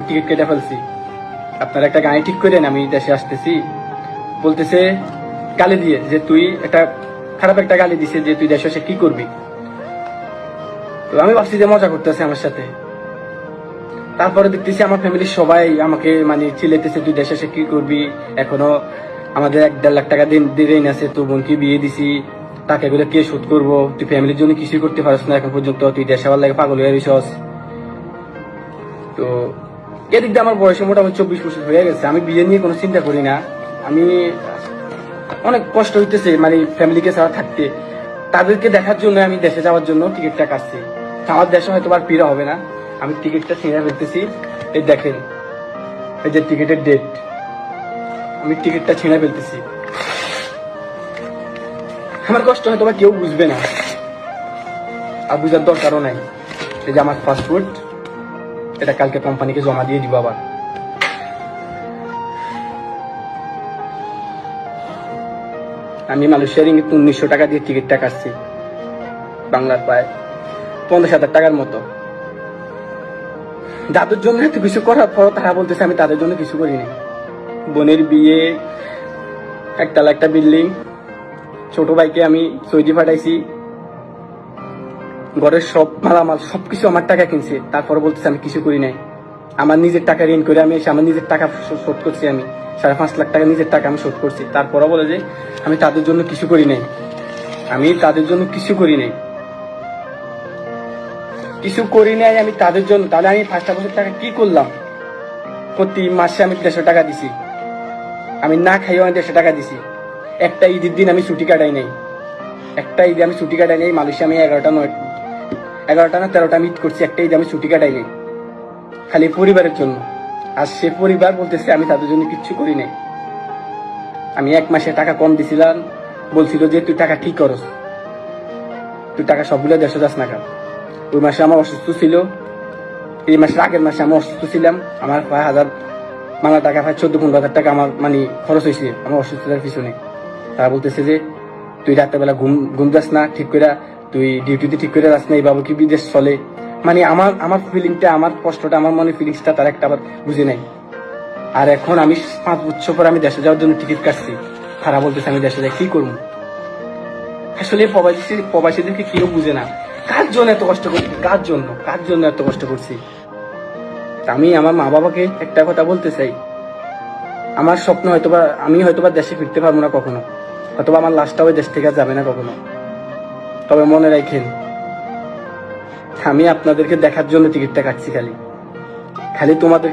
Ticket কেটে ফেলছি, আপনার একটা গাড়ি ঠিক করেন, আমি দেশে আসতেছি। বলতেছে গালি দিয়ে যে তুই একটা খারাপ একটা গালি দিছে যে তুই দেশে এসে কি করবি। তো আমি ভাবছি যে মজা করতেছে আমার সাথে। তারপরে দেখতেছি আমার ফ্যামিলির সবাই আমাকে মানে চিল্লাইতেছে তুই দেশে এসে কি করবি, এখনো আমাদের 1-1.5 লাখ টাকা দিন আছে, তোর বোনকে বিয়ে দিছি, টাকাগুলো কে শোধ করবো, তুই ফ্যামিলির জন্য কিছুই করতে পারছ না এখন পর্যন্ত, তুই দেশে আবার লাগে পাগল হয়ে রইছস। তো এদিক দিয়ে আমার বয়সে মোটামুটি 24 বছর হয়ে গেছে, আমি বিয়ে নিয়ে কোনো চিন্তা করি না। আমি অনেক কষ্ট হইতেছে মানে ফ্যামিলিকে ছাড়া থাকতে, তাদেরকে দেখার জন্য আমি দেশে যাওয়ার জন্য টিকিটটা কাটছি। আমার দেশে হয়তো আর ফিরা হবে না, আমি টিকিটটা ছিঁড়ে ফেলতেছি। এই দেখেন, এই যে টিকিটের ডেট, আমি টিকিটটা ছিঁড়ে ফেলতেছি। আমার কষ্ট হয়তো বা কেউ বুঝবে না, আর বুঝার দরকারও নাই। এই যে আমার পাসপোর্ট, এটা কালকে কোম্পানিকে জমা দিয়ে দিব। আবার আমি মালয়েশিয়ার ইঙ্গিত 1900 টাকা দিয়ে টিকিটটা কাটছি, বাংলার প্রায় 50,000 টাকার মতো। যাদের জন্য এত কিছু করার পর তারা বলতেছে আমি তাদের জন্য কিছু করিনি। বোনের বিয়ে, একতলা একটা বিল্ডিং, ছোট ভাইকে আমি সৌদি পাঠাইছি, ঘরের সব মালামাল সবকিছু আমার টাকা কিনছে, তারপরে বলতেছে আমি কিছু করি নাই। আমার নিজের টাকা ঋণ করে আমি এসে আমার নিজের টাকা শোধ করছি, আমি 5.5 লাখ টাকা নিজের টাকা আমি শোধ করছি। তারপরে বলে যে আমি তাদের জন্য কিছু করি নাই, আমি তাদের জন্য কিছু করি নাই, কিছু করি নাই আমি তাদের জন্য। তাহলে আমি 5টা বছর টাকা কি করলাম? প্রতি মাসে আমি 150 টাকা দিছি, আমি না খাইও আমি 150 টাকা দিছি। একটা ঈদের দিন আমি ছুটি কাটাই নাই, একটা ঈদে আমি ছুটি কাটাই নাই। মালয়েশিয়া আমি 11টা না 13টা আমি ঈদ করছি, একটা ঈদে আমি ছুটি কাটাই নাই, খালি পরিবারের জন্য। আর সে পরিবার বলতেছে আমি তাদের জন্য কিচ্ছু করি নাই। আমি 1 মাসে টাকা কম দিছিলাম, বলছিল যে তুই টাকা ঠিক করস, তুই টাকা সবগুলো দেশে যাস না কেন। ওই মাসে আমার অসুস্থ ছিল, এই মাসের আগের মাসে আমি অসুস্থ ছিলাম, আমার প্রায় বাংলা টাকা প্রায় 14-15 হাজার টাকা আমার মানে খরচ হয়েছে আমার অসুস্থতার পিছনে। তারা বলতেছে যে তুই রাত্রেবেলা ঘুম যাস না ঠিক করে, তুই ডিউটিতে ঠিক করে যাস না, এই বাবু কি বিদেশ চলে। মানে আমার ফিলিংটা, আমার কষ্টটা, আমার মনে ফিলিংসটা তারা একটা আবার বুঝে নাই। আর এখন আমি 5 বছর পর আমি দেশে যাওয়ার জন্য টিকিট কাটছি, তারা বলতেছে আমি দেশে যাই কি করবো। আসলে প্রবাসীদেরকে কেউ বুঝে না, কার জন্য এত কষ্ট করছি, কার জন্য এত কষ্ট করছি। আমি আমার মা বাবাকে একটা কথা বলতে চাই, আমার স্বপ্ন হয়তোবা আমি হয়তোবা দেশে ফিরতে পারবো না কখনো, হয়তোবা আমার লাশটা ওই দেশ থেকে যাবে না কখনো, তবে মনে রাখেন আমি আপনাদেরকে দেখার জন্য টিকিটটা কাটছি, খালি তোমাদেরকে